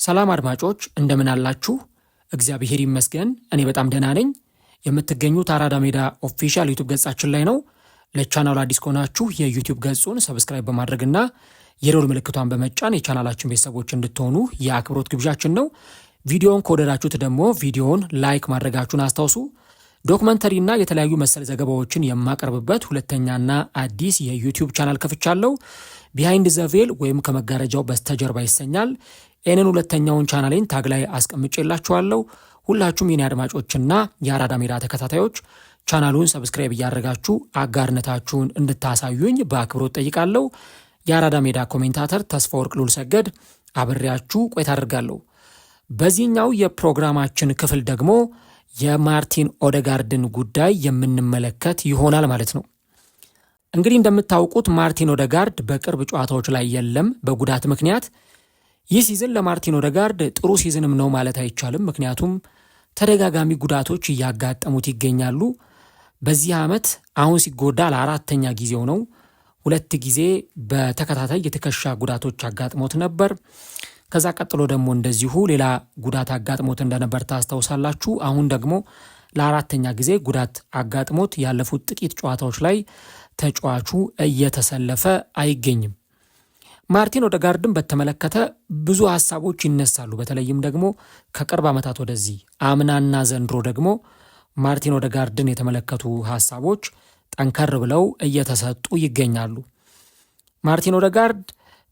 ሰላም አድማጮች እንደምን አላችሁ? እግዚአብሔር ይመስገን እኔ በጣም ደህና ነኝ። የምትገኙት አራዳ ሜዳ ኦፊሻል ዩቲዩብ ገጻችን ላይ ነው። ለቻናሉ አዲስ ከሆናችሁ የዩቲዩብ ገጹን ሰብስክራይብ በማድረግና የደወል ምልክቷን በመጫን የቻናላችን ቤተሰቦች እንድትሆኑ የአክብሮት ግብዣችን ነው። ቪዲዮውን ከወደዳችሁት ደግሞ ቪዲዮውን ላይክ ማድረጋችሁን አስታውሱ። ዶክመንተሪና የተለያዩ መሰል ዘገባዎችን የማቀርብበት ሁለተኛና አዲስ የዩቲዩብ ቻናል ከፍቻለሁ። ቢሃይንድ ዘ ቬል ወይም ከመጋረጃው በስተጀርባ ይሰኛል። ይህንን ሁለተኛውን ቻናሌን ታግ ላይ አስቀምጬላችኋለሁ። ሁላችሁም የኔ አድማጮችና የአራዳ ሜዳ ተከታታዮች ቻናሉን ሰብስክራይብ እያደረጋችሁ አጋርነታችሁን እንድታሳዩኝ በአክብሮት ጠይቃለሁ። የአራዳ ሜዳ ኮሜንታተር ተስፋ ወርቅ ሉል ሰገድ አብሬያችሁ ቆይታ አድርጋለሁ። በዚህኛው የፕሮግራማችን ክፍል ደግሞ የማርቲን ኦዴጋርድን ጉዳይ የምንመለከት ይሆናል ማለት ነው። እንግዲህ እንደምታውቁት ማርቲን ኦዴጋርድ በቅርብ ጨዋታዎች ላይ የለም በጉዳት ምክንያት። ይህ ሲዝን ለማርቲን ኦዴጋርድ ጥሩ ሲዝንም ነው ማለት አይቻልም። ምክንያቱም ተደጋጋሚ ጉዳቶች እያጋጠሙት ይገኛሉ። በዚህ ዓመት አሁን ሲጎዳ ለአራተኛ ጊዜው ነው። 2 ጊዜ በተከታታይ የትከሻ ጉዳቶች አጋጥሞት ነበር። ከዛ ቀጥሎ ደግሞ እንደዚሁ ሌላ ጉዳት አጋጥሞት እንደነበር ታስታውሳላችሁ። አሁን ደግሞ ለአራተኛ ጊዜ ጉዳት አጋጥሞት ያለፉት ጥቂት ጨዋታዎች ላይ ተጫዋቹ እየተሰለፈ አይገኝም። ማርቲን ኦዴጋርድን በተመለከተ ብዙ ሀሳቦች ይነሳሉ። በተለይም ደግሞ ከቅርብ ዓመታት ወደዚህ አምናና ዘንድሮ ደግሞ ማርቲን ኦዴጋርድን የተመለከቱ ሀሳቦች ጠንከር ብለው እየተሰጡ ይገኛሉ። ማርቲን ኦዴጋርድ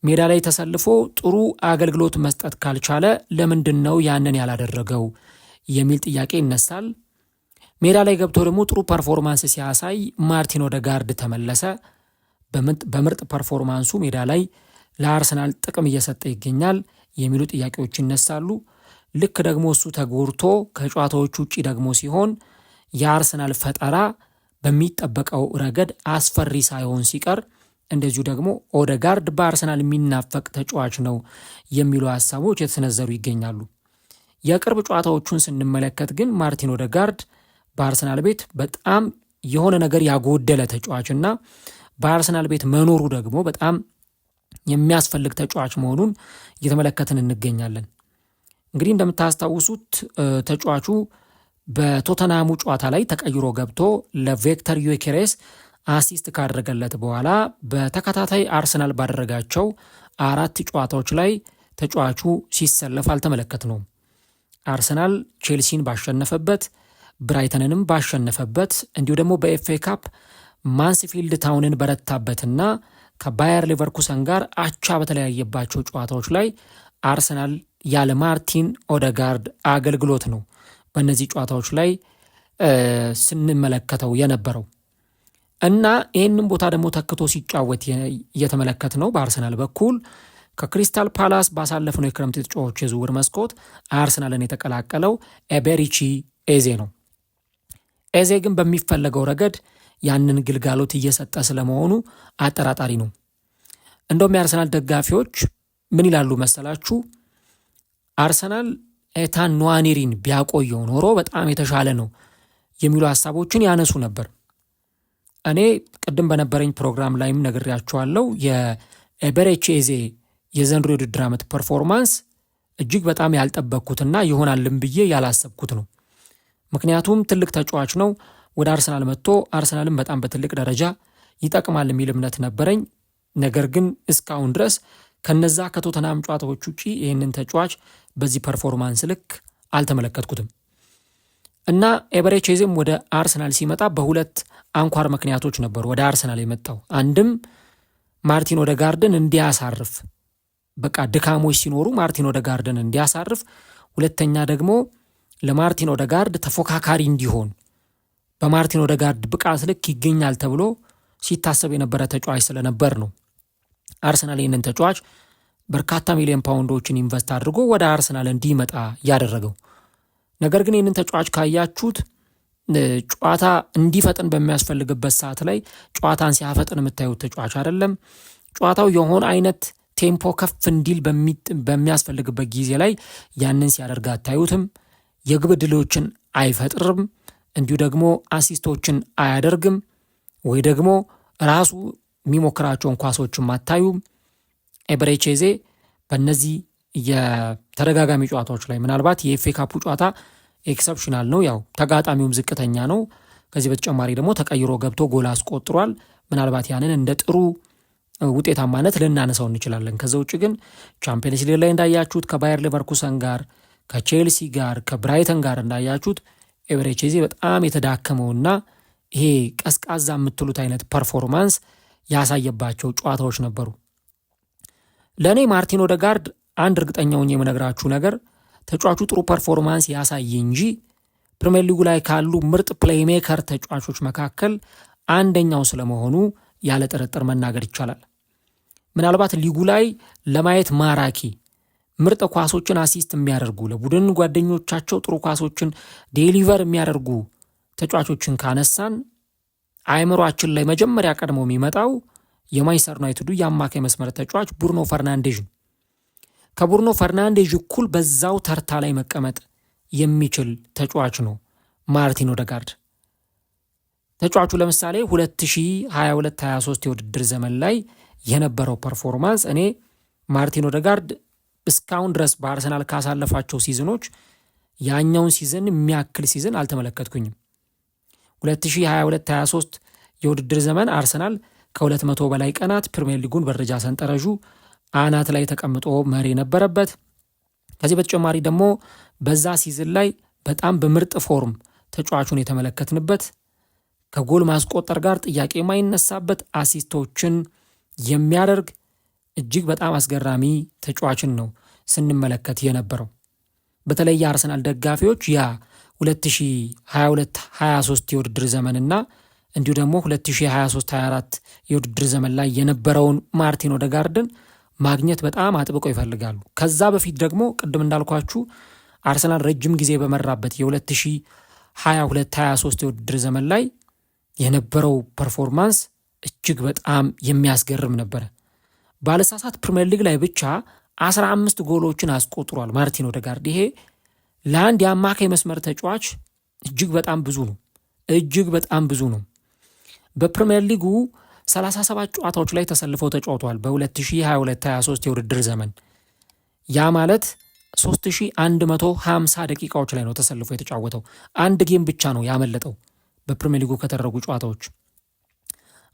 ሜዳ ላይ ተሰልፎ ጥሩ አገልግሎት መስጠት ካልቻለ ለምንድን ነው ያንን ያላደረገው የሚል ጥያቄ ይነሳል። ሜዳ ላይ ገብቶ ደግሞ ጥሩ ፐርፎርማንስ ሲያሳይ ማርቲን ኦዴጋርድ ተመለሰ። በምርጥ ፐርፎርማንሱ ሜዳ ላይ ለአርሰናል ጥቅም እየሰጠ ይገኛል የሚሉ ጥያቄዎች ይነሳሉ። ልክ ደግሞ እሱ ተጎድቶ ከጨዋታዎች ውጪ ደግሞ ሲሆን የአርሰናል ፈጠራ በሚጠበቀው ረገድ አስፈሪ ሳይሆን ሲቀር እንደዚሁ ደግሞ ኦዴጋርድ በአርሰናል የሚናፈቅ ተጫዋች ነው የሚሉ ሀሳቦች የተሰነዘሩ ይገኛሉ። የቅርብ ጨዋታዎቹን ስንመለከት ግን ማርቲን ኦዴጋርድ በአርሰናል ቤት በጣም የሆነ ነገር ያጎደለ ተጫዋችና በአርሰናል ቤት መኖሩ ደግሞ በጣም የሚያስፈልግ ተጫዋች መሆኑን እየተመለከትን እንገኛለን። እንግዲህ እንደምታስታውሱት ተጫዋቹ በቶተናሙ ጨዋታ ላይ ተቀይሮ ገብቶ ለቪክተር ዩኬሬስ አሲስት ካደረገለት በኋላ በተከታታይ አርሰናል ባደረጋቸው 4 ጨዋታዎች ላይ ተጫዋቹ ሲሰለፍ አልተመለከትነውም። አርሰናል ቼልሲን ባሸነፈበት፣ ብራይተንንም ባሸነፈበት እንዲሁ ደግሞ በኤፍኤ ካፕ ማንስፊልድ ታውንን በረታበትና ከባየር ሌቨርኩሰን ጋር አቻ በተለያየባቸው ጨዋታዎች ላይ አርሰናል ያለ ማርቲን ኦዴጋርድ አገልግሎት ነው በእነዚህ ጨዋታዎች ላይ ስንመለከተው የነበረው እና ይህንን ቦታ ደግሞ ተክቶ ሲጫወት እየተመለከት ነው። በአርሰናል በኩል ከክሪስታል ፓላስ ባሳለፍነው የክረምት ተጫዋቾች የዝውውር መስኮት አርሰናልን የተቀላቀለው ኤቤሪቺ ኤዜ ነው። ኤዜ ግን በሚፈለገው ረገድ ያንን ግልጋሎት እየሰጠ ስለመሆኑ አጠራጣሪ ነው። እንደውም የአርሰናል ደጋፊዎች ምን ይላሉ መሰላችሁ? አርሰናል ኤታን ንዋኔሪን ቢያቆየው ኖሮ በጣም የተሻለ ነው የሚሉ ሀሳቦችን ያነሱ ነበር። እኔ ቅድም በነበረኝ ፕሮግራም ላይም ነግሬያቸዋለሁ። የኤቤሪቺ ኤዜ የዘንድሮ የውድድር ዓመት ፐርፎርማንስ እጅግ በጣም ያልጠበቅኩትና ይሆናልም ብዬ ያላሰብኩት ነው። ምክንያቱም ትልቅ ተጫዋች ነው። ወደ አርሰናል መጥቶ አርሰናልን በጣም በትልቅ ደረጃ ይጠቅማል የሚል እምነት ነበረኝ። ነገር ግን እስካሁን ድረስ ከነዛ ከቶተናም ጨዋታዎች ውጪ ይህንን ተጫዋች በዚህ ፐርፎርማንስ ልክ አልተመለከትኩትም እና ኤቤሪቺ ኤዜም ወደ አርሰናል ሲመጣ በ2 አንኳር ምክንያቶች ነበሩ ወደ አርሰናል የመጣው። አንድም ማርቲን ኦዴጋርድን እንዲያሳርፍ፣ በቃ ድካሞች ሲኖሩ ማርቲን ኦዴጋርድን እንዲያሳርፍ፣ ሁለተኛ ደግሞ ለማርቲን ኦዴጋርድ ተፎካካሪ እንዲሆን በማርቲን ኦዴጋርድ ብቃት ልክ ይገኛል ተብሎ ሲታሰብ የነበረ ተጫዋች ስለነበር ነው አርሰናል ይህንን ተጫዋች በርካታ ሚሊዮን ፓውንዶችን ኢንቨስት አድርጎ ወደ አርሰናል እንዲመጣ ያደረገው። ነገር ግን ይህንን ተጫዋች ካያችሁት ጨዋታ እንዲፈጥን በሚያስፈልግበት ሰዓት ላይ ጨዋታን ሲያፈጥን የምታዩት ተጫዋች አይደለም። ጨዋታው የሆነ አይነት ቴምፖ ከፍ እንዲል በሚያስፈልግበት ጊዜ ላይ ያንን ሲያደርግ አታዩትም። የግብ ዕድሎችን አይፈጥርም። እንዲሁ ደግሞ አሲስቶችን አያደርግም ወይ ደግሞ ራሱ የሚሞክራቸውን ኳሶችም አታዩም። ኤቤሪቺ ኤዜ በእነዚህ የተደጋጋሚ ጨዋታዎች ላይ ምናልባት የኤፍኤ ካፑ ጨዋታ ኤክሰፕሽናል ነው፣ ያው ተጋጣሚውም ዝቅተኛ ነው። ከዚህ በተጨማሪ ደግሞ ተቀይሮ ገብቶ ጎል አስቆጥሯል። ምናልባት ያንን እንደ ጥሩ ውጤታማነት ልናነሳው እንችላለን። ከዛ ውጭ ግን ቻምፒየንስ ሊግ ላይ እንዳያችሁት ከባየር ሌቨርኩሰን ጋር፣ ከቼልሲ ጋር፣ ከብራይተን ጋር እንዳያችሁት ኤቤሬቺ በጣም የተዳከመውና ይሄ ቀዝቃዛ የምትሉት አይነት ፐርፎርማንስ ያሳየባቸው ጨዋታዎች ነበሩ። ለእኔ ማርቲን ኦዴጋርድ አንድ እርግጠኛውን የምነግራችሁ ነገር ተጫዋቹ ጥሩ ፐርፎርማንስ ያሳይ እንጂ ፕሪሚየር ሊጉ ላይ ካሉ ምርጥ ፕሌይሜከር ተጫዋቾች መካከል አንደኛው ስለመሆኑ ያለ ጥርጥር መናገር ይቻላል። ምናልባት ሊጉ ላይ ለማየት ማራኪ ምርጥ ኳሶችን አሲስት የሚያደርጉ ለቡድን ጓደኞቻቸው ጥሩ ኳሶችን ዴሊቨር የሚያደርጉ ተጫዋቾችን ካነሳን አእምሯችን ላይ መጀመሪያ ቀድሞ የሚመጣው የማንቸስተር ዩናይትዱ የአማካይ መስመር ተጫዋች ብሩኖ ፈርናንዴዝ ነው። ከብሩኖ ፈርናንዴዝ እኩል በዛው ተርታ ላይ መቀመጥ የሚችል ተጫዋች ነው ማርቲን ኦዴጋርድ። ተጫዋቹ ለምሳሌ 2022-23 የውድድር ዘመን ላይ የነበረው ፐርፎርማንስ እኔ ማርቲን ኦዴጋርድ እስካሁን ድረስ በአርሰናል ካሳለፋቸው ሲዝኖች ያኛውን ሲዝን የሚያክል ሲዝን አልተመለከትኩኝም። 2022-23 የውድድር ዘመን አርሰናል ከ200 በላይ ቀናት ፕሪሚየር ሊጉን በደረጃ ሰንጠረዡ አናት ላይ ተቀምጦ መሪ ነበረበት። ከዚህ በተጨማሪ ደግሞ በዛ ሲዝን ላይ በጣም በምርጥ ፎርም ተጫዋቹን የተመለከትንበት ከጎል ማስቆጠር ጋር ጥያቄ የማይነሳበት አሲስቶችን የሚያደርግ እጅግ በጣም አስገራሚ ተጫዋችን ነው ስንመለከት የነበረው። በተለይ የአርሰናል ደጋፊዎች ያ 2022-23 የውድድር ዘመንና እንዲሁ ደግሞ 2023-24 የውድድር ዘመን ላይ የነበረውን ማርቲን ኦዴጋርድን ማግኘት በጣም አጥብቀው ይፈልጋሉ። ከዛ በፊት ደግሞ ቅድም እንዳልኳችሁ አርሰናል ረጅም ጊዜ በመራበት የ2022-23 የውድድር ዘመን ላይ የነበረው ፐርፎርማንስ እጅግ በጣም የሚያስገርም ነበረ። ባለሳሳት ፕሪሚየር ሊግ ላይ ብቻ 15 ጎሎችን አስቆጥሯል ማርቲን ኦዴጋርድ። ይሄ ለአንድ የአማካይ መስመር ተጫዋች እጅግ በጣም ብዙ ነው፣ እጅግ በጣም ብዙ ነው። በፕሪሚየር ሊጉ 37 ጨዋታዎች ላይ ተሰልፈው ተጫውተዋል በ2022-23 የውድድር ዘመን። ያ ማለት 3150 ደቂቃዎች ላይ ነው ተሰልፎ የተጫወተው። አንድ ጌም ብቻ ነው ያመለጠው በፕሪሚየር ሊጉ ከተደረጉ ጨዋታዎች።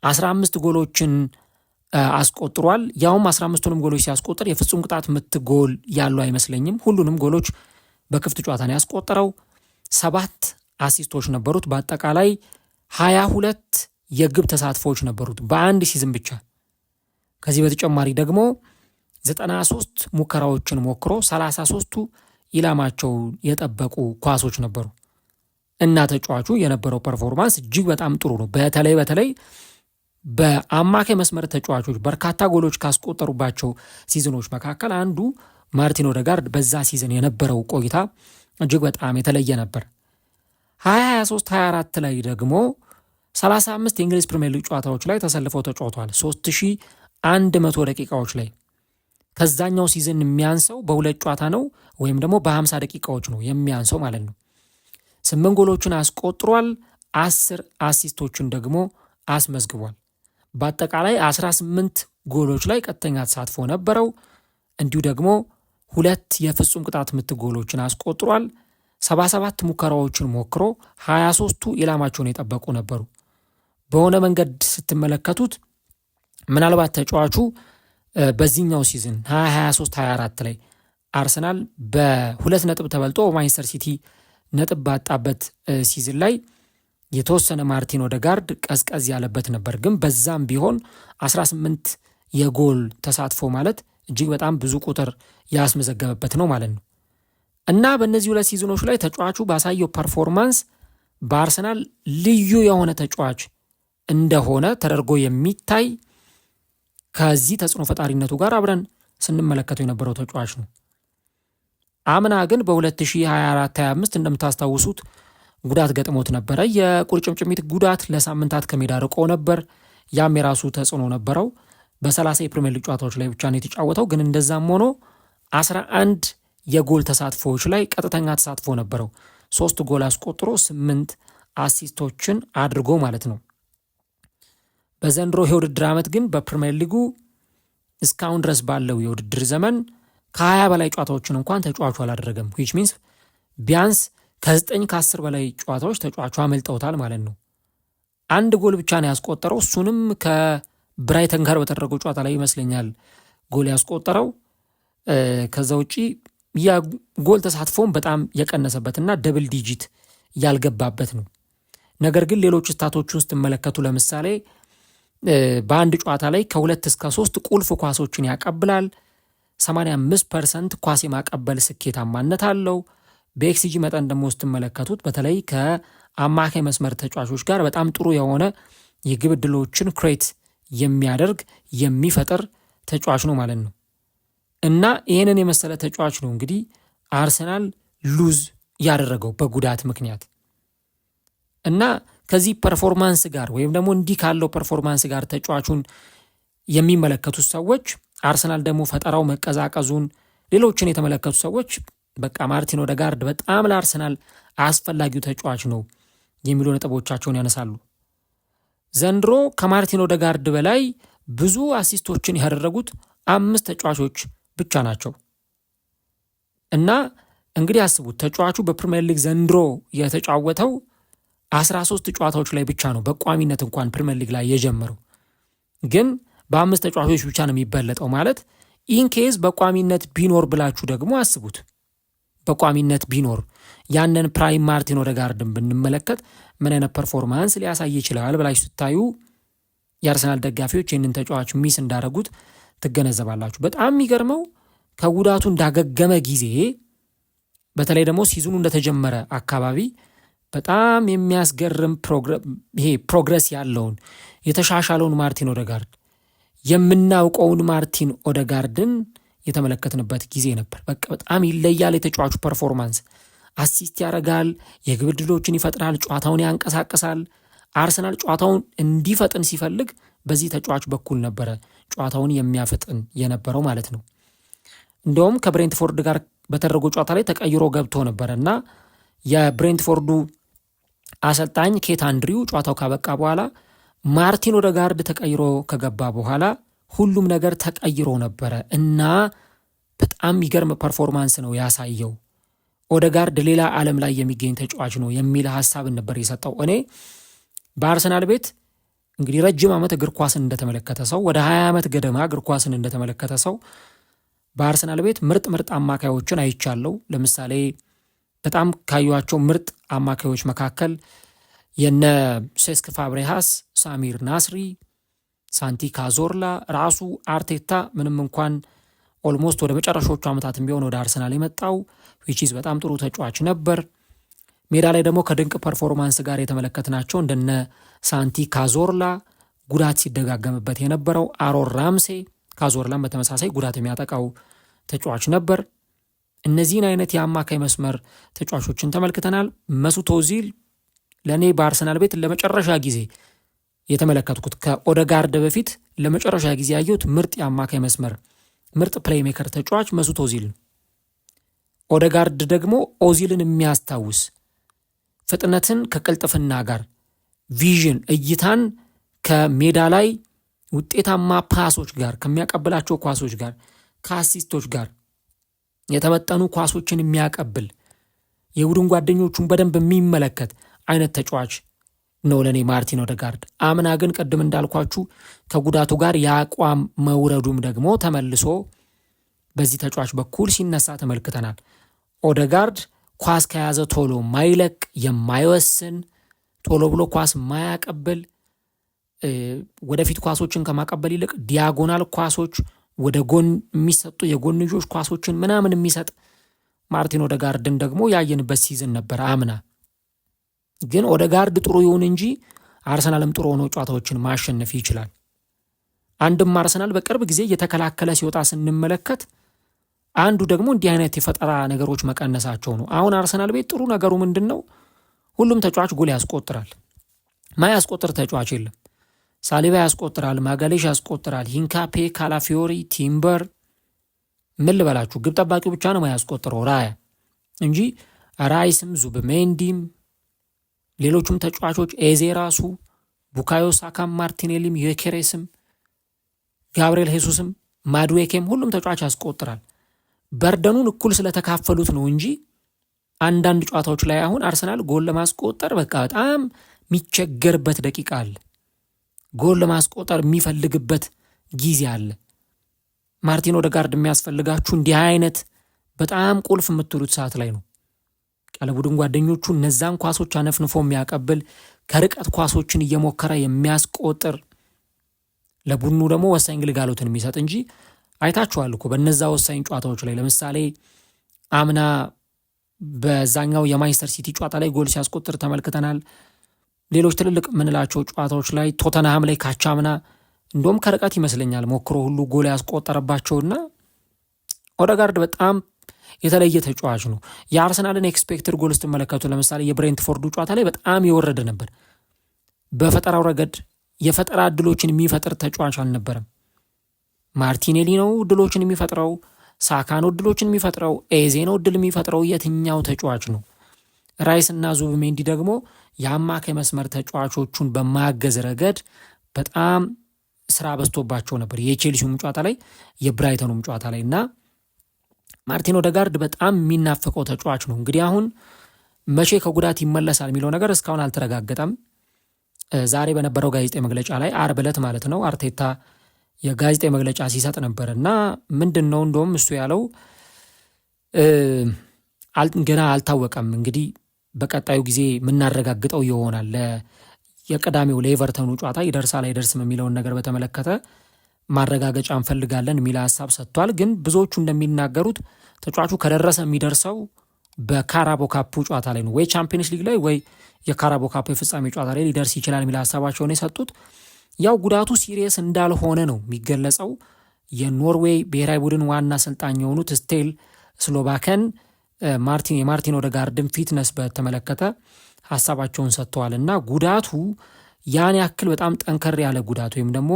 15 ጎሎችን አስቆጥሯል። ያውም 15ቱንም ጎሎች ሲያስቆጥር የፍጹም ቅጣት ምት ጎል ያለው አይመስለኝም። ሁሉንም ጎሎች በክፍት ጨዋታ ነው ያስቆጠረው። 7 አሲስቶች ነበሩት። በአጠቃላይ 22 የግብ ተሳትፎዎች ነበሩት በአንድ ሲዝን ብቻ። ከዚህ በተጨማሪ ደግሞ 93 ሙከራዎችን ሞክሮ 33ቱ ኢላማቸው የጠበቁ ኳሶች ነበሩ እና ተጫዋቹ የነበረው ፐርፎርማንስ እጅግ በጣም ጥሩ ነው። በተለይ በአማካይ መስመር ተጫዋቾች በርካታ ጎሎች ካስቆጠሩባቸው ሲዝኖች መካከል አንዱ ማርቲን ኦዴጋርድ በዛ ሲዝን የነበረው ቆይታ እጅግ በጣም የተለየ ነበር። 2023-24 ላይ ደግሞ 35 የእንግሊዝ ፕሪሚየር ሊግ ጨዋታዎች ላይ ተሰልፈው ተጫውተዋል 3100 ደቂቃዎች ላይ። ከዛኛው ሲዝን የሚያንሰው በሁለት ጨዋታ ነው ወይም ደግሞ በ50 ደቂቃዎች ነው የሚያንሰው ማለት ነው። 8 ጎሎችን አስቆጥሯል፣ 10 አሲስቶችን ደግሞ አስመዝግቧል። በአጠቃላይ 18 ጎሎች ላይ ቀጥተኛ ተሳትፎ ነበረው። እንዲሁ ደግሞ 2 የፍጹም ቅጣት ምት ጎሎችን አስቆጥሯል። 77 ሙከራዎችን ሞክሮ 23ቱ ኢላማቸውን የጠበቁ ነበሩ። በሆነ መንገድ ስትመለከቱት ምናልባት ተጫዋቹ በዚህኛው ሲዝን 2023-24 ላይ አርሰናል በ2 ነጥብ ተበልጦ ማንቸስተር ሲቲ ነጥብ ባጣበት ሲዝን ላይ የተወሰነ ማርቲን ኦዴጋርድ ቀዝቀዝ ያለበት ነበር። ግን በዛም ቢሆን 18 የጎል ተሳትፎ ማለት እጅግ በጣም ብዙ ቁጥር ያስመዘገበበት ነው ማለት ነው። እና በእነዚህ 2 ሲዝኖች ላይ ተጫዋቹ ባሳየው ፐርፎርማንስ በአርሰናል ልዩ የሆነ ተጫዋች እንደሆነ ተደርጎ የሚታይ ከዚህ ተጽዕኖ ፈጣሪነቱ ጋር አብረን ስንመለከተው የነበረው ተጫዋች ነው። አምና ግን በ2024-25 እንደምታስታውሱት ጉዳት ገጥሞት ነበረ። የቁርጭምጭሚት ጉዳት ለሳምንታት ከሜዳ ርቆ ነበር። ያም የራሱ ተጽዕኖ ነበረው። በ30 የፕሪሚየር ሊግ ጨዋታዎች ላይ ብቻ ነው የተጫወተው። ግን እንደዛም ሆኖ 11 የጎል ተሳትፎዎች ላይ ቀጥተኛ ተሳትፎ ነበረው። 3 ጎል አስቆጥሮ 8 አሲስቶችን አድርጎ ማለት ነው። በዘንድሮ የውድድር ዓመት ግን በፕሪሚየር ሊጉ እስካሁን ድረስ ባለው የውድድር ዘመን ከ20 በላይ ጨዋታዎችን እንኳን ተጫዋቹ አላደረገም። which means ቢያንስ ከ9 ከ10 በላይ ጨዋታዎች ተጫዋቹ አመልጠውታል ማለት ነው። አንድ ጎል ብቻ ነው ያስቆጠረው። እሱንም ከብራይተን ጋር በተደረገው ጨዋታ ላይ ይመስለኛል ጎል ያስቆጠረው። ከዛ ውጪ የጎል ተሳትፎም በጣም የቀነሰበትና ደብል ዲጂት ያልገባበት ነው። ነገር ግን ሌሎች ስታቶችን ስትመለከቱ ለምሳሌ በአንድ ጨዋታ ላይ ከ2 እስከ 3 ቁልፍ ኳሶችን ያቀብላል። 85% ኳስ የማቀበል ስኬታማነት አለው። በኤክስጂ መጠን ደግሞ ስትመለከቱት በተለይ ከአማካይ መስመር ተጫዋቾች ጋር በጣም ጥሩ የሆነ የግብ ዕድሎችን ክሬት የሚያደርግ የሚፈጥር ተጫዋች ነው ማለት ነው። እና ይህንን የመሰለ ተጫዋች ነው እንግዲህ አርሰናል ሉዝ ያደረገው በጉዳት ምክንያት። እና ከዚህ ፐርፎርማንስ ጋር ወይም ደግሞ እንዲህ ካለው ፐርፎርማንስ ጋር ተጫዋቹን የሚመለከቱት ሰዎች አርሰናል ደግሞ ፈጠራው መቀዛቀዙን ሌሎችን የተመለከቱ ሰዎች በቃ ማርቲን ኦዴጋርድ በጣም ለአርሰናል አስፈላጊው ተጫዋች ነው የሚሉ ነጥቦቻቸውን ያነሳሉ። ዘንድሮ ከማርቲን ኦዴጋርድ በላይ ብዙ አሲስቶችን ያደረጉት 5 ተጫዋቾች ብቻ ናቸው። እና እንግዲህ አስቡት ተጫዋቹ በፕሪሚየር ሊግ ዘንድሮ የተጫወተው 13 ጨዋታዎች ላይ ብቻ ነው በቋሚነት እንኳን ፕሪሚየር ሊግ ላይ የጀመረው። ግን በ5 ተጫዋቾች ብቻ ነው የሚበለጠው ማለት ኢንኬዝ በቋሚነት ቢኖር ብላችሁ ደግሞ አስቡት። በቋሚነት ቢኖር ያንን ፕራይም ማርቲን ኦዴጋርድን ብንመለከት ምን አይነት ፐርፎርማንስ ሊያሳይ ይችላል ብላችሁ ስታዩ የአርሰናል ደጋፊዎች ይህንን ተጫዋች ሚስ እንዳደረጉት ትገነዘባላችሁ። በጣም የሚገርመው ከጉዳቱ እንዳገገመ ጊዜ በተለይ ደግሞ ሲዝኑ እንደተጀመረ አካባቢ በጣም የሚያስገርም ፕሮግረስ ያለውን የተሻሻለውን ማርቲን ኦዴጋርድ የምናውቀውን ማርቲን ኦዴጋርድን የተመለከትንበት ጊዜ ነበር። በቃ በጣም ይለያል የተጫዋቹ ፐርፎርማንስ። አሲስት ያደርጋል፣ የግብ ዕድሎችን ይፈጥራል፣ ጨዋታውን ያንቀሳቅሳል። አርሰናል ጨዋታውን እንዲፈጥን ሲፈልግ በዚህ ተጫዋች በኩል ነበረ ጨዋታውን የሚያፈጥን የነበረው ማለት ነው። እንደውም ከብሬንትፎርድ ጋር በተደረገው ጨዋታ ላይ ተቀይሮ ገብቶ ነበረ እና የብሬንትፎርዱ አሰልጣኝ ኬት አንድሪው ጨዋታው ካበቃ በኋላ ማርቲን ኦዴጋርድ ተቀይሮ ከገባ በኋላ ሁሉም ነገር ተቀይሮ ነበረ እና በጣም የሚገርም ፐርፎርማንስ ነው ያሳየው። ኦዴጋርድ ሌላ ዓለም ላይ የሚገኝ ተጫዋች ነው የሚል ሀሳብን ነበር የሰጠው። እኔ በአርሰናል ቤት እንግዲህ ረጅም ዓመት እግር ኳስን እንደተመለከተ ሰው ወደ 20 ዓመት ገደማ እግር ኳስን እንደተመለከተ ሰው በአርሰናል ቤት ምርጥ አማካዮችን አይቻለው። ለምሳሌ በጣም ካዩዋቸው ምርጥ አማካዮች መካከል የነ ሴስክ ፋብሬሃስ፣ ሳሚር ናስሪ፣ ሳንቲ ካዞርላ፣ ራሱ አርቴታ ምንም እንኳን ኦልሞስት ወደ መጨረሻዎቹ ዓመታትም ቢሆን ወደ አርሰናል የመጣው ዊችዝ በጣም ጥሩ ተጫዋች ነበር። ሜዳ ላይ ደግሞ ከድንቅ ፐርፎርማንስ ጋር የተመለከትናቸው እንደነ ሳንቲ ካዞርላ፣ ጉዳት ሲደጋገምበት የነበረው አሮን ራምሴ፣ ካዞርላም በተመሳሳይ ጉዳት የሚያጠቃው ተጫዋች ነበር። እነዚህን አይነት የአማካይ መስመር ተጫዋቾችን ተመልክተናል። መስዑት ኦዚል ለእኔ በአርሰናል ቤት ለመጨረሻ ጊዜ የተመለከትኩት ከኦዴጋርድ በፊት ለመጨረሻ ጊዜ ያየሁት ምርጥ የአማካይ መስመር ምርጥ ፕሌይሜከር ተጫዋች መስዑት ኦዚል ነው። ኦዴጋርድ ደግሞ ኦዚልን የሚያስታውስ ፍጥነትን ከቅልጥፍና ጋር ቪዥን እይታን ከሜዳ ላይ ውጤታማ ፓሶች ጋር ከሚያቀብላቸው ኳሶች ጋር ከአሲስቶች ጋር የተመጠኑ ኳሶችን የሚያቀብል የቡድን ጓደኞቹን በደንብ የሚመለከት አይነት ተጫዋች ነው ለኔ ማርቲን ኦዴጋርድ። አምና ግን ቅድም እንዳልኳችሁ ከጉዳቱ ጋር የአቋም መውረዱም ደግሞ ተመልሶ በዚህ ተጫዋች በኩል ሲነሳ ተመልክተናል። ኦዴጋርድ ኳስ ከያዘ ቶሎ ማይለቅ፣ የማይወስን፣ ቶሎ ብሎ ኳስ ማያቀብል፣ ወደፊት ኳሶችን ከማቀበል ይልቅ ዲያጎናል ኳሶች ወደ ጎን የሚሰጡ የጎንጆች ኳሶችን ምናምን የሚሰጥ ማርቲን ኦዴጋርድን ደግሞ ያየንበት ሲዝን ነበር አምና። ግን ኦዴጋርድ ጥሩ ይሁን እንጂ አርሰናልም ጥሩ ሆኖ ጨዋታዎችን ማሸነፍ ይችላል። አንድም አርሰናል በቅርብ ጊዜ እየተከላከለ ሲወጣ ስንመለከት አንዱ ደግሞ እንዲህ አይነት የፈጠራ ነገሮች መቀነሳቸው ነው። አሁን አርሰናል ቤት ጥሩ ነገሩ ምንድን ነው? ሁሉም ተጫዋች ጎል ያስቆጥራል። ማያስቆጥር ተጫዋች የለም። ሳሊባ ያስቆጥራል፣ ማጋሌሽ ያስቆጥራል፣ ሂንካፔ፣ ካላፊዮሪ፣ ቲምበር ምን ልበላችሁ፣ ግብ ጠባቂው ብቻ ነው ማያስቆጥረው ራያ እንጂ ራይስም ዙብሜንዲም ሌሎቹም ተጫዋቾች ኤዜ ራሱ ቡካዮ ሳካም ማርቲኔሊም ዩኬሬስም ጋብሪኤል ሄሱስም ማድዌኬም ሁሉም ተጫዋች ያስቆጥራል። በርደኑን እኩል ስለተካፈሉት ነው እንጂ አንዳንድ ጨዋታዎች ላይ አሁን አርሰናል ጎል ለማስቆጠር በቃ በጣም የሚቸገርበት ደቂቃ አለ። ጎል ለማስቆጠር የሚፈልግበት ጊዜ አለ። ማርቲን ኦዴጋርድ የሚያስፈልጋችሁ እንዲህ አይነት በጣም ቁልፍ የምትሉት ሰዓት ላይ ነው። ለቡድን ጓደኞቹ እነዛን ኳሶች አነፍንፎ የሚያቀብል ከርቀት ኳሶችን እየሞከረ የሚያስቆጥር ለቡድኑ ደግሞ ወሳኝ ግልጋሎትን የሚሰጥ እንጂ አይታችኋል እኮ በነዛ ወሳኝ ጨዋታዎች ላይ ለምሳሌ አምና በዛኛው የማንቸስተር ሲቲ ጨዋታ ላይ ጎል ሲያስቆጥር ተመልክተናል። ሌሎች ትልልቅ ምንላቸው ጨዋታዎች ላይ ቶተንሃም ላይ ካቻምና እንደውም ከርቀት ይመስለኛል ሞክሮ ሁሉ ጎል ያስቆጠረባቸውና ኦዴጋርድ በጣም የተለየ ተጫዋች ነው። የአርሰናልን ኤክስፔክትድ ጎል ስትመለከቱ ለምሳሌ የብሬንትፎርዱ ጨዋታ ላይ በጣም የወረደ ነበር። በፈጠራው ረገድ የፈጠራ እድሎችን የሚፈጥር ተጫዋች አልነበረም። ማርቲኔሊ ነው እድሎችን የሚፈጥረው፣ ሳካ ነው እድሎችን የሚፈጥረው፣ ኤዜ ነው እድል የሚፈጥረው። የትኛው ተጫዋች ነው? ራይስ እና ዙቢሜንዲ ደግሞ የአማካይ መስመር ተጫዋቾቹን በማገዝ ረገድ በጣም ስራ በዝቶባቸው ነበር፣ የቼልሲውም ጨዋታ ላይ የብራይተኑም ጨዋታ ላይ እና ማርቲን ኦዴጋርድ በጣም የሚናፈቀው ተጫዋች ነው። እንግዲህ አሁን መቼ ከጉዳት ይመለሳል የሚለው ነገር እስካሁን አልተረጋገጠም። ዛሬ በነበረው ጋዜጣዊ መግለጫ ላይ አርብ ዕለት ማለት ነው አርቴታ የጋዜጣዊ መግለጫ ሲሰጥ ነበር እና ምንድን ነው እንደውም እሱ ያለው ገና አልታወቀም፣ እንግዲህ በቀጣዩ ጊዜ የምናረጋግጠው ይሆናል። የቅዳሜው ለኤቨርተኑ ጨዋታ ይደርሳል አይደርስም የሚለውን ነገር በተመለከተ ማረጋገጫ እንፈልጋለን የሚል ሀሳብ ሰጥቷል። ግን ብዙዎቹ እንደሚናገሩት ተጫዋቹ ከደረሰ የሚደርሰው በካራቦ ካፑ ጨዋታ ላይ ነው፣ ወይ ቻምፒየንስ ሊግ ላይ ወይ የካራቦ ካፑ የፍጻሜ ጨዋታ ላይ ሊደርስ ይችላል የሚል ሀሳባቸውን የሰጡት ያው ጉዳቱ ሲሪየስ እንዳልሆነ ነው የሚገለጸው። የኖርዌይ ብሔራዊ ቡድን ዋና አሰልጣኝ የሆኑት ስቴል ስሎባከን የማርቲን ኦዴጋርድን ፊትነስ በተመለከተ ሀሳባቸውን ሰጥተዋል እና ጉዳቱ ያን ያክል በጣም ጠንከር ያለ ጉዳት ወይም ደግሞ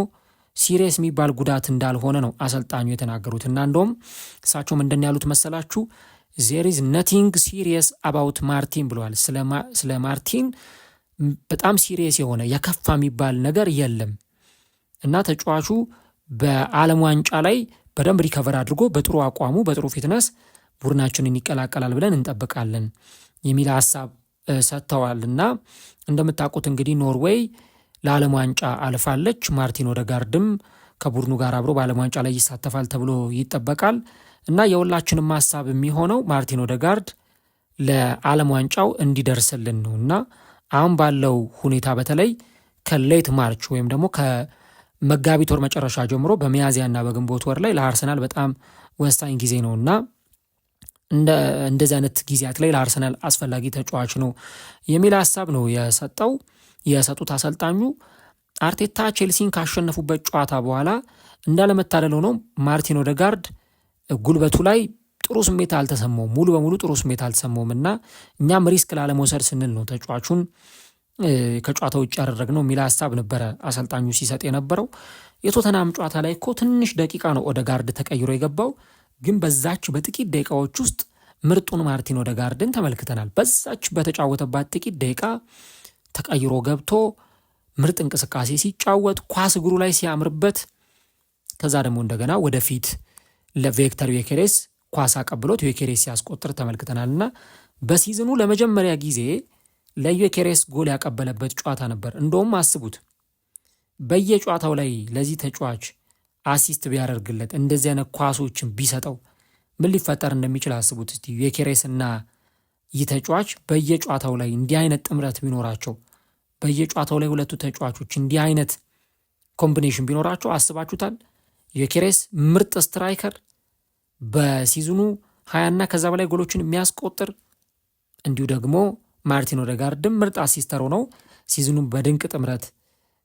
ሲሪየስ የሚባል ጉዳት እንዳልሆነ ነው አሰልጣኙ የተናገሩት እና እንደውም እሳቸው ምንድን ያሉት መሰላችሁ? there is nothing serious about ማርቲን ብለዋል። ስለ ማርቲን በጣም ሲሪየስ የሆነ የከፋ የሚባል ነገር የለም እና ተጫዋቹ በዓለም ዋንጫ ላይ በደንብ ሪከቨር አድርጎ በጥሩ አቋሙ በጥሩ ፊትነስ ቡድናችንን ይቀላቀላል ብለን እንጠብቃለን የሚል ሀሳብ ሰጥተዋል እና እንደምታውቁት እንግዲህ ኖርዌይ ለዓለም ዋንጫ አልፋለች። ማርቲን ኦዴጋርድም ከቡድኑ ጋር አብሮ በዓለም ዋንጫ ላይ ይሳተፋል ተብሎ ይጠበቃል እና የሁላችንም ሀሳብ የሚሆነው ማርቲን ኦዴጋርድ ለዓለም ዋንጫው እንዲደርስልን ነው እና አሁን ባለው ሁኔታ በተለይ ከሌት ማርች ወይም ደግሞ ከመጋቢት ወር መጨረሻ ጀምሮ በሚያዝያና በግንቦት ወር ላይ ለአርሰናል በጣም ወሳኝ ጊዜ ነው እና እንደዚህ አይነት ጊዜያት ላይ ለአርሰናል አስፈላጊ ተጫዋች ነው የሚል ሀሳብ ነው የሰጡት አሰልጣኙ። አርቴታ ቼልሲን ካሸነፉበት ጨዋታ በኋላ እንዳለመታደል ሆኖ ማርቲን ኦዴጋርድ ጉልበቱ ላይ ጥሩ ስሜት አልተሰማውም፣ ሙሉ በሙሉ ጥሩ ስሜት አልተሰማውም እና እኛም ሪስክ ላለመውሰድ ስንል ነው ተጫዋቹን ከጨዋታ ውጭ ያደረግነው የሚል ሀሳብ ነበረ አሰልጣኙ ሲሰጥ የነበረው። የቶተናም ጨዋታ ላይ እኮ ትንሽ ደቂቃ ነው ኦዴጋርድ ተቀይሮ የገባው፣ ግን በዛች በጥቂት ደቂቃዎች ውስጥ ምርጡን ማርቲን ኦዴጋርድን ተመልክተናል። በዛች በተጫወተባት ጥቂት ደቂቃ ተቀይሮ ገብቶ ምርጥ እንቅስቃሴ ሲጫወት ኳስ እግሩ ላይ ሲያምርበት፣ ከዛ ደግሞ እንደገና ወደፊት ለቪክተር ዩኬሬስ ኳስ አቀብሎት ዩኬሬስ ሲያስቆጥር ተመልክተናልና በሲዝኑ ለመጀመሪያ ጊዜ ለዩኬሬስ ጎል ያቀበለበት ጨዋታ ነበር። እንደውም አስቡት በየጨዋታው ላይ ለዚህ ተጫዋች አሲስት ቢያደርግለት እንደዚህ አይነት ኳሶችን ቢሰጠው ምን ሊፈጠር እንደሚችል አስቡት እስቲ። ዩኬሬስ እና ይህ ተጫዋች በየጨዋታው ላይ እንዲህ አይነት ጥምረት ቢኖራቸው፣ በየጨዋታው ላይ ሁለቱ ተጫዋቾች እንዲህ አይነት ኮምቢኔሽን ቢኖራቸው አስባችሁታል? ዩኬሬስ ምርጥ ስትራይከር በሲዝኑ 20 እና ከዛ በላይ ጎሎችን የሚያስቆጥር እንዲሁ ደግሞ ማርቲን ኦዴጋርድም ምርጥ አሲስተር ሆነው ሲዝኑን በድንቅ ጥምረት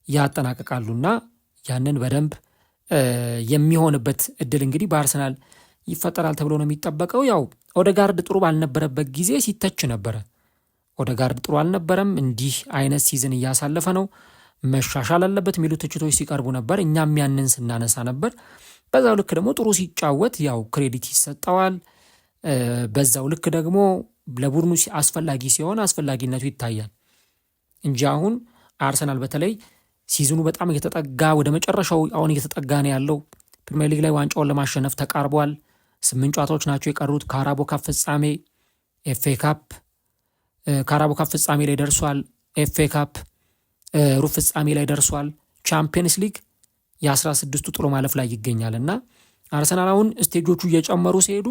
ያጠናቀቃሉና ያንን በደንብ የሚሆንበት እድል እንግዲህ በአርሰናል ይፈጠራል ተብሎ ነው የሚጠበቀው። ያው ኦዴጋርድ ጥሩ ባልነበረበት ጊዜ ሲተች ነበረ። ኦዴጋርድ ጥሩ አልነበረም፣ እንዲህ አይነት ሲዝን እያሳለፈ ነው፣ መሻሻል አለበት የሚሉ ትችቶች ሲቀርቡ ነበር። እኛም ያንን ስናነሳ ነበር። በዛው ልክ ደግሞ ጥሩ ሲጫወት ያው ክሬዲት ይሰጠዋል። በዛው ልክ ደግሞ ለቡድኑ አስፈላጊ ሲሆን አስፈላጊነቱ ይታያል እንጂ አሁን አርሰናል በተለይ ሲዝኑ በጣም እየተጠጋ ወደ መጨረሻው አሁን እየተጠጋ ነው ያለው። ፕሪሚየር ሊግ ላይ ዋንጫውን ለማሸነፍ ተቃርቧል። 8 ጨዋታዎች ናቸው የቀሩት። ካራቦ ካፕ ፍጻሜ፣ ኤፍኤ ካፕ ካራቦ ካፕ ፍጻሜ ላይ ደርሷል። ኤፍኤ ካፕ ሩብ ፍጻሜ ላይ ደርሷል። ቻምፒየንስ ሊግ የ16ቱ ጥሎ ማለፍ ላይ ይገኛል እና አርሰናል አሁን ስቴጆቹ እየጨመሩ ሲሄዱ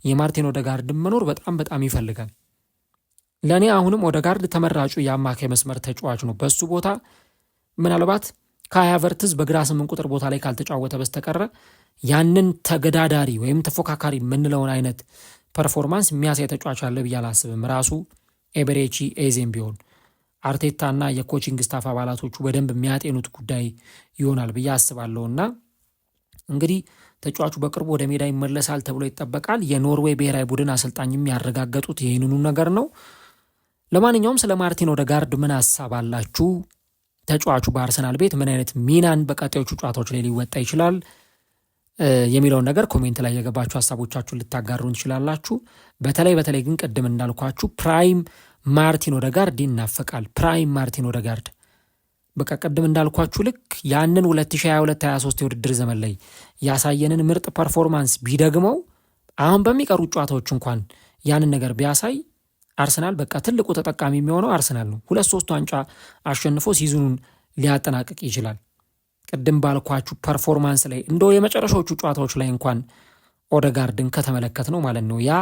የማርቲን ኦዴጋርድ መኖር በጣም በጣም ይፈልጋል። ለእኔ አሁንም ኦዴጋርድ ተመራጩ የአማካይ መስመር ተጫዋች ነው። በሱ ቦታ ምናልባት ካይ ሃቨርትዝ በግራ 8 ቁጥር ቦታ ላይ ካልተጫወተ በስተቀረ ያንን ተገዳዳሪ ወይም ተፎካካሪ የምንለውን አይነት ፐርፎርማንስ የሚያሳይ ተጫዋች አለ ብዬ አላስብም። ራሱ ኤቤሬቺ ኤዜም ቢሆን አርቴታና የኮቺንግ ስታፍ አባላቶቹ በደንብ የሚያጤኑት ጉዳይ ይሆናል ብዬ አስባለሁ እና እንግዲህ ተጫዋቹ በቅርቡ ወደ ሜዳ ይመለሳል ተብሎ ይጠበቃል። የኖርዌይ ብሔራዊ ቡድን አሰልጣኝም ያረጋገጡት ይህንኑ ነገር ነው። ለማንኛውም ስለ ማርቲን ኦዴጋርድ ምን ሀሳብ አላችሁ? ተጫዋቹ በአርሰናል ቤት ምን አይነት ሚናን በቀጣዮቹ ጨዋታዎች ላይ ሊወጣ ይችላል የሚለውን ነገር ኮሜንት ላይ የገባችሁ ሀሳቦቻችሁን ልታጋሩን ትችላላችሁ። በተለይ ግን ቅድም እንዳልኳችሁ ፕራይም ማርቲን ኦዴጋርድ ይናፈቃል። ፕራይም ማርቲን ኦዴጋርድ በቃ ቅድም እንዳልኳችሁ ልክ ያንን 2022-23 የውድድር ዘመን ላይ ያሳየንን ምርጥ ፐርፎርማንስ ቢደግመው አሁን በሚቀሩ ጨዋታዎች እንኳን ያንን ነገር ቢያሳይ አርሰናል በቃ ትልቁ ተጠቃሚ የሚሆነው አርሰናል ነው። 2-3 ዋንጫ አሸንፎ ሲዝኑን ሊያጠናቅቅ ይችላል። ቅድም ባልኳችሁ ፐርፎርማንስ ላይ እንደው የመጨረሻዎቹ ጨዋታዎች ላይ እንኳን ኦዴጋርድን ከተመለከት ነው ማለት ነው ያ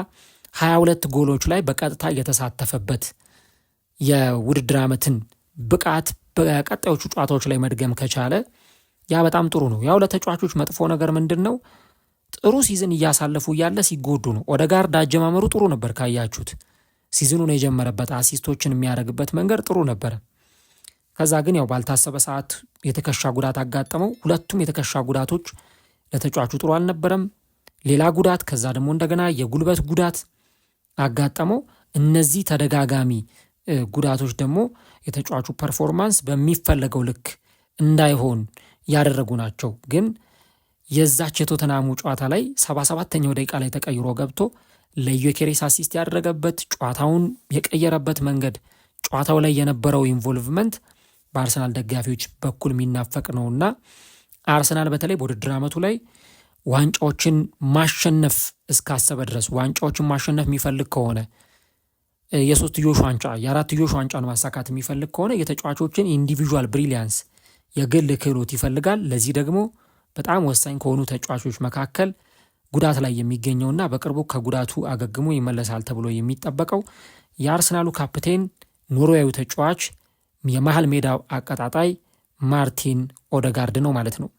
22 ጎሎች ላይ በቀጥታ የተሳተፈበት የውድድር ዓመትን ብቃት በቀጣዮቹ ጨዋታዎች ላይ መድገም ከቻለ ያ በጣም ጥሩ ነው። ያው ለተጫዋቾች መጥፎ ነገር ምንድን ነው? ጥሩ ሲዝን እያሳለፉ እያለ ሲጎዱ ነው። ኦዴጋርድ አጀማመሩ ጥሩ ነበር ካያችሁት፣ ሲዝኑን የጀመረበት አሲስቶችን የሚያደርግበት መንገድ ጥሩ ነበረ። ከዛ ግን ያው ባልታሰበ ሰዓት የትከሻ ጉዳት አጋጠመው። ሁለቱም የትከሻ ጉዳቶች ለተጫዋቹ ጥሩ አልነበረም። ሌላ ጉዳት፣ ከዛ ደግሞ እንደገና የጉልበት ጉዳት አጋጠመው። እነዚህ ተደጋጋሚ ጉዳቶች ደግሞ የተጫዋቹ ፐርፎርማንስ በሚፈለገው ልክ እንዳይሆን ያደረጉ ናቸው። ግን የዛች የቶተናሙ ጨዋታ ላይ 77ኛው ደቂቃ ላይ ተቀይሮ ገብቶ ለዩኬሬስ አሲስት ያደረገበት ጨዋታውን የቀየረበት መንገድ፣ ጨዋታው ላይ የነበረው ኢንቮልቭመንት በአርሰናል ደጋፊዎች በኩል የሚናፈቅ ነውና አርሰናል በተለይ በውድድር ዓመቱ ላይ ዋንጫዎችን ማሸነፍ እስካሰበ ድረስ ዋንጫዎችን ማሸነፍ የሚፈልግ ከሆነ የሶስትዮሽ ዋንጫ የአራትዮሽ ዋንጫን ማሳካት የሚፈልግ ከሆነ የተጫዋቾችን ኢንዲቪዥዋል ብሪሊያንስ የግል ክህሎት ይፈልጋል። ለዚህ ደግሞ በጣም ወሳኝ ከሆኑ ተጫዋቾች መካከል ጉዳት ላይ የሚገኘውና በቅርቡ ከጉዳቱ አገግሞ ይመለሳል ተብሎ የሚጠበቀው የአርሰናሉ ካፕቴን ኖርዌያዊ ተጫዋች የመሃል ሜዳው አቀጣጣይ ማርቲን ኦዴጋርድ ነው ማለት ነው።